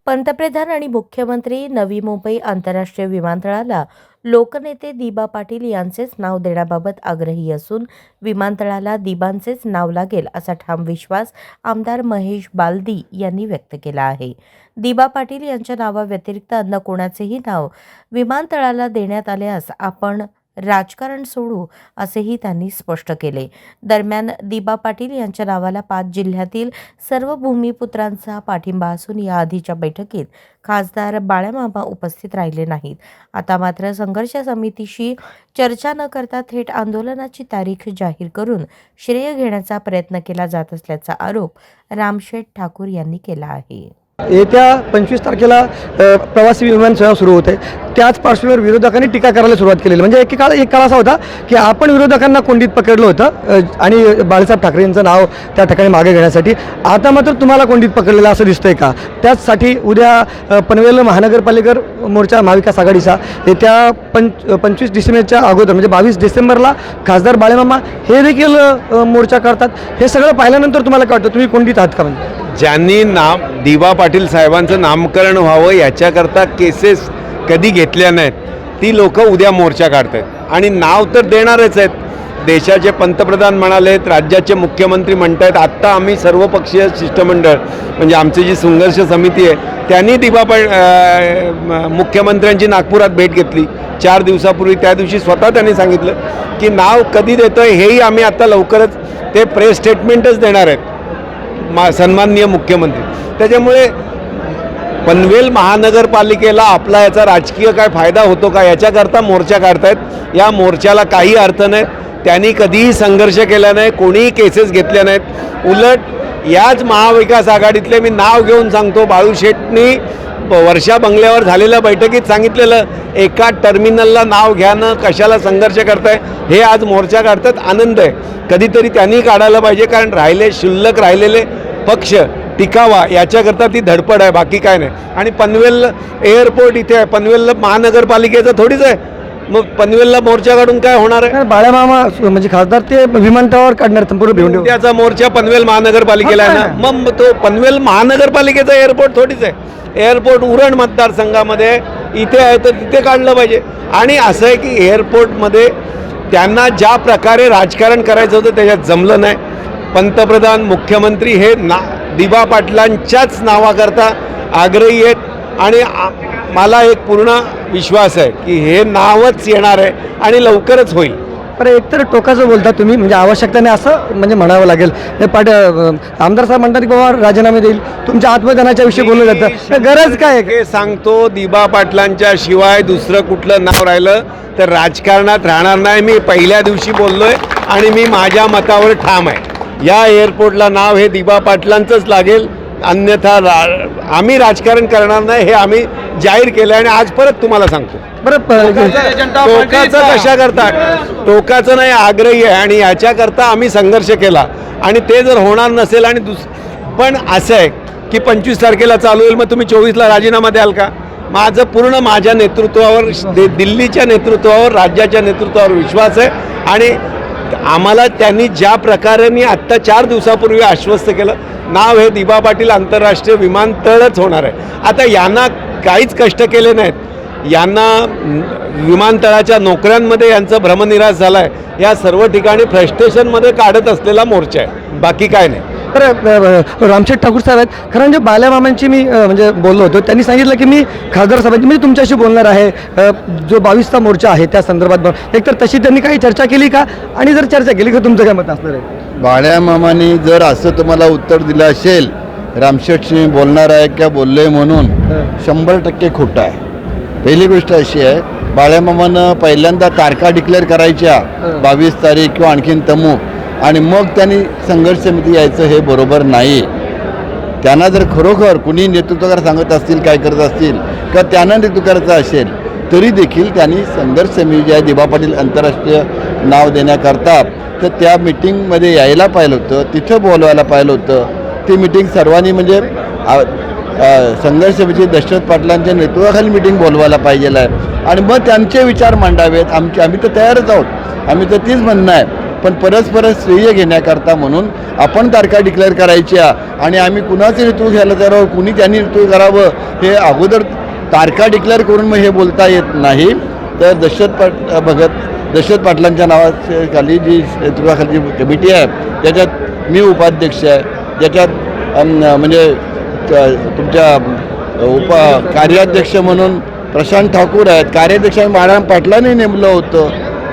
पंतप्रधान आणि मुख्यमंत्री नवी मुंबई आंतरराष्ट्रीय विमानतळाला लोकनेते दिबा पाटील यांचेच नाव देण्याबाबत आग्रही असून विमानतळाला दिबांचेच नाव लागेल असा ठाम विश्वास आमदार महेश बालदी यांनी व्यक्त केला आहे. दिबा पाटील यांच्या नावाव्यतिरिक्त अन्य कोणाचेही नाव विमानतळाला देण्यात आल्यास आपण राजकारण सोडू असेही त्यांनी स्पष्ट केले. दरम्यान दिबा पाटील यांच्या नावाला 5 जिल्ह्यातील सर्व भूमिपुत्रांचा पाठिंबा असून या आधीच्या बैठकीत खासदार बाळामामा उपस्थित राहिले नाहीत. आता मात्र संघर्ष समितीशी चर्चा न करता थेट आंदोलनाची तारीख जाहीर करून श्रेय घेण्याचा प्रयत्न केला जात असल्याचा आरोप रामशेठ ठाकूर यांनी केला आहे. येत्या 25 तारखेला प्रवासी विमान सेवा सुरू होते. त्याच पार्श्वभूमीवर विरोधकांनी टीका करायला सुरुवात केलेली. म्हणजे एक काळ असा होता की आपण विरोधकांना कोंडीत पकडलं होतं आणि बाळासाहेब ठाकरे यांचं नाव त्या ठिकाणी मागे घेण्यासाठी. आता मात्र तुम्हाला कोंडीत पकडलेलं असं दिसतंय का? त्याचसाठी उद्या पनवेल महानगरपालिका मोर्चा महाविकास आघाडीचा येत्या 25 डिसेंबरच्या अगोदर म्हणजे 22 डिसेंबरला खासदार बाळामामा हे देखील मोर्चा करतात. हे सगळं पाहिल्यानंतर तुम्हाला काय वाटतं, तुम्ही कोंडीत आहात का? म्हणजे ज्यांनी दिबा पाटील साहेबांचं नामकरण व्हावं याच्याकरता केसेस कधी घेतल्या नाहीत ती लोक उद्या मोर्चा काढत आहेत आणि नाव तर देणारच आहेत. देशाचे पंतप्रधान म्हणालेत, राज्याचे मुख्यमंत्री म्हणत आहेत. आत्ता आम्ही सर्वपक्षीय शिष्टमंडळ म्हणजे आमची जी संघर्ष समिती आहे त्यांनी मुख्यमंत्र्यांची नागपुरात भेट घेतली 4 दिवसापूर्वी. त्या दिवशी स्वतः त्यांनी सांगितलं की नाव कधी देतो आहे हेही आम्ही आता लवकरच ते प्रेस स्टेटमेंटच देणार आहेत सन्माननीय मुख्यमंत्री. त्याच्यामुळे पनवेल महानगरपालिकेला आपला याचा राजकीय काय फायदा होतो का याच्याकरता मोर्चा काढतायत. या मोर्चाला काही अर्थ नाही. त्यांनी कधीही संघर्ष केला नाही, कोणीही केसेस घेतल्या नाहीत. उलट याच महाविकास आघाडीतले मी नाव घेऊन सांगतो, बाळू शेठनी वर्षा बंगल्यावर झालेल्या बैठकीत सांगितलेलं एका टर्मिनलला नाव घ्यानं कशाला संघर्ष करताय हे आज मोर्चा काढतात. आनंद आहे. कधीतरी त्यांनी काढायला पाहिजे कारण शिल्लक राहिलेले पक्ष टिकावा याच्याकरता ती धडपड आहे, बाकी काय नाही. आणि पनवेल एअरपोर्ट इथे आहे, पनवेल महानगरपालिकेचं थोडीच आहे. मग पनवेलला मोर्चा काढून काय होणार आहे? बाळामामा म्हणजे खासदार ते विमानतळावर काढणार संपूर्ण भिवंडी त्याचा मोर्चा पनवेल महानगरपालिकेला आहे ना. मग तो पनवेल महानगरपालिकेचा एअरपोर्ट थोडीच आहे. एअरपोर्ट उरण मतदारसंघामध्ये इथे आहे तर तिथे काढलं पाहिजे. आणि असं आहे की एअरपोर्टमध्ये त्यांना ज्या प्रकारे राजकारण करायचं होतं त्याच्यात जमलं नाही. पंतप्रधान मुख्यमंत्री हे दिबा पाटलांच्याच नावाकरता आग्रही आहेत आणि मला एक पूर्ण विश्वास आहे की हे नावच येणार आहे आणि लवकरच होईल. पण एकतर टोकाचं बोलता तुम्ही, म्हणजे आवश्यकता नाही असं म्हणजे म्हणावं लागेल. आमदार साहेब म्हणतात की बाबा राजीनामे देईल, तुमच्या आत्मदानाच्या विषयी बोललं जातं. गरज काय हे सांगतो, दिबा पाटलांच्या शिवाय दुसरं कुठलं नाव राहिलं तर राजकारणात राहणार नाही. मी पहिल्या दिवशी बोललोय आणि मी माझ्या मतावर ठाम आहे. या एअरपोर्टला नाव हे दिबा पाटलांचंच लागेल, अन्यथा आम्ही राजकारण करणार नाही हे आम्ही जाहीर केलं. आणि आज परत तुम्हाला सांगतो, टोकाचं कशा करता, टोकाचं नाही, आग्रही आहे आणि याच्याकरता आम्ही संघर्ष केला. आणि ते जर होणार नसेल आणि पण असं आहे की 25 तारखेला चालू होईल, मग तुम्ही 24ला राजीनामा द्याल का? माझं पूर्ण माझ्या नेतृत्वावर, दिल्लीच्या नेतृत्वावर, राज्याच्या नेतृत्वावर विश्वास आहे. आणि आम्हाला त्यांनी ज्या प्रकारे आत्ता 4 दिवसापूर्वी आश्वस्त केलं, नाव हे दिबा पाटील आंतरराष्ट्रीय विमानतळच होणार आहे. आता यांना काहीच कष्ट केले नाहीत. यांना विमानतळाच्या नोकऱ्यांमध्ये यांचं भ्रमनिरास झाला आहे. या सर्व ठिकाणी फ्रस्ट्रेशनमध्ये काढत असलेला मोर्चा आहे, बाकी काय नाही. तर रामशेठ ठाकूर साहेब आहेत. खरं म्हणजे बाळामामांची मी म्हणजे बोललो होतो, त्यांनी सांगितलं की मी खासदार साहेबांची मी तुमच्याशी बोलणार आहे जो 22चा मोर्चा आहे त्या संदर्भात. एकतर तशी त्यांनी काही चर्चा केली का? आणि जर चर्चा केली तर तुमचं काय मत असणार आहे? बाळामामांनी जर असं तुम्हाला उत्तर दिलं असेल रामशेठशी बोलणार आहे किंवा बोलले म्हणून, 100% खोटं आहे. पहिली गोष्ट अशी आहे, बाळामामानं पहिल्यांदा तारखा डिक्लेअर करायच्या 22 तारीख किंवा आणखीन तमूक, आणि मग त्यांनी संघर्ष समिती यायचं हे बरोबर नाही. त्यांना जर खरोखर कुणी नेतृत्व सांगत असतील, काय करत असतील किंवा त्यांना नेतृत्व करायचं असेल तरी देखील त्यांनी संघर्ष समिती जी आहे दिबा पाटील आंतरराष्ट्रीय नाव देण्याकरता तर त्या मिटिंगमध्ये यायला पाहिलं होतं, तिथं बोलवायला पाहिलं होतं. ती मिटिंग सर्वांनी म्हणजे संघर्ष समिती दशरथ पाटलांच्या नेतृत्वाखाली मिटिंग बोलवायला पाहिजे आहे आणि मग त्यांचे विचार मांडावेत. आम्ही तर तयारच आहोत, आम्ही तर तीच म्हणणं आहे. पण परस्पर श्रेय घेण्याकरता म्हणून आपण तारखा डिक्लेअर करायच्या आणि आम्ही कुणाचं नेतृत्व घ्यायला तयार आहोत, कुणी त्यांनी नेतृत्व करावं हे अगोदर तारखा डिक्लेअर करून मग हे बोलता येत नाही. तर दशरथ पाटलांच्या नावाखाली जी नेतृत्वाखाली कमिटी आहे त्याच्यात मी उपाध्यक्ष आहे, ज्याच्यात म्हणजे तुमच्या कार्याध्यक्ष म्हणून प्रशांत ठाकूर आहेत, कार्याध्यक्ष बाळाराम पाटलांनी नेमलं होतं,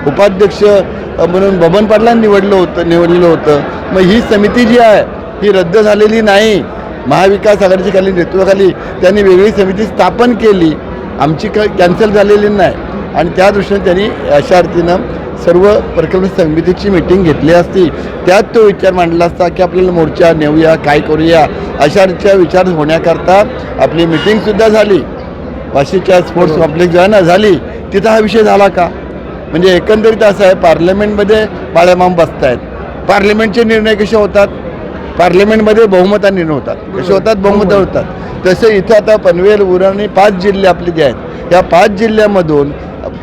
उपाध्यक्ष म्हणून बबन पाटलांनी निवडलेलं होतं. मग ही समिती जी आहे ही रद्द झालेली नाही. महाविकास आघाडीच्या खाली नेतृत्वाखाली त्यांनी वेगळी समिती स्थापन केली, आमची कॅन्सल झालेली नाही. आणि त्या दृष्टीने त्यांनी अशा अर्थीनं सर्व प्रकल्प समितीची मीटिंग घेतली असती, त्यात तो विचार मांडला असता की आपल्याला मोर्चा नेऊया, काय करूया, अशा रीतीचा विचार होण्याकरता आपली मीटिंगसुद्धा झाली. वाशीच्या स्पोर्ट्स कॉम्प्लेक्स जेव्हा झाली तिथं हा विषय झाला का? म्हणजे एकंदरीत असं आहे, पार्लमेंटमध्ये बाळामाम बसत आहेत, पार्लमेंटचे निर्णय कसे होतात? पार्लमेंटमध्ये बहुमताने निर्णय होतात. कसे होतात? बहुमत होतात. तसे इथं आता पनवेल, उरण 5 जिल्हे आपले जे आहेत, या 5 जिल्ह्यामधून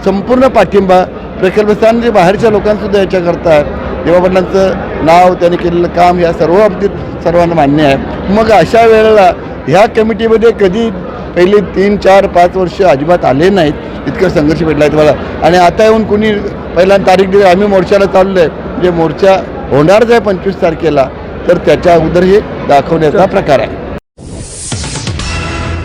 संपूर्ण पाठिंबा प्रकल्पस्थान बाहेरच्या लोकांसुद्धा याच्याकरता आहे. दिबा पाटलांचं नाव, त्यांनी केलेलं काम या सर्व बाबतीत सर्वांना मान्य आहे. मग अशा वेळेला ह्या कमिटीमध्ये कधी पहिली 3, 4, 5 वर्ष अजिबात आले नाहीत, इतकं संघर्ष भेटला आहे तुम्हाला. आणि आता येऊन कुणी पहिल्यांदा तारीख दिली, आम्ही मोर्चाला चाललो आहे, म्हणजे मोर्चा होणारच आहे 25 तारखेला, तर त्याच्या अगोदर हे दाखवण्याचा प्रकार आहे.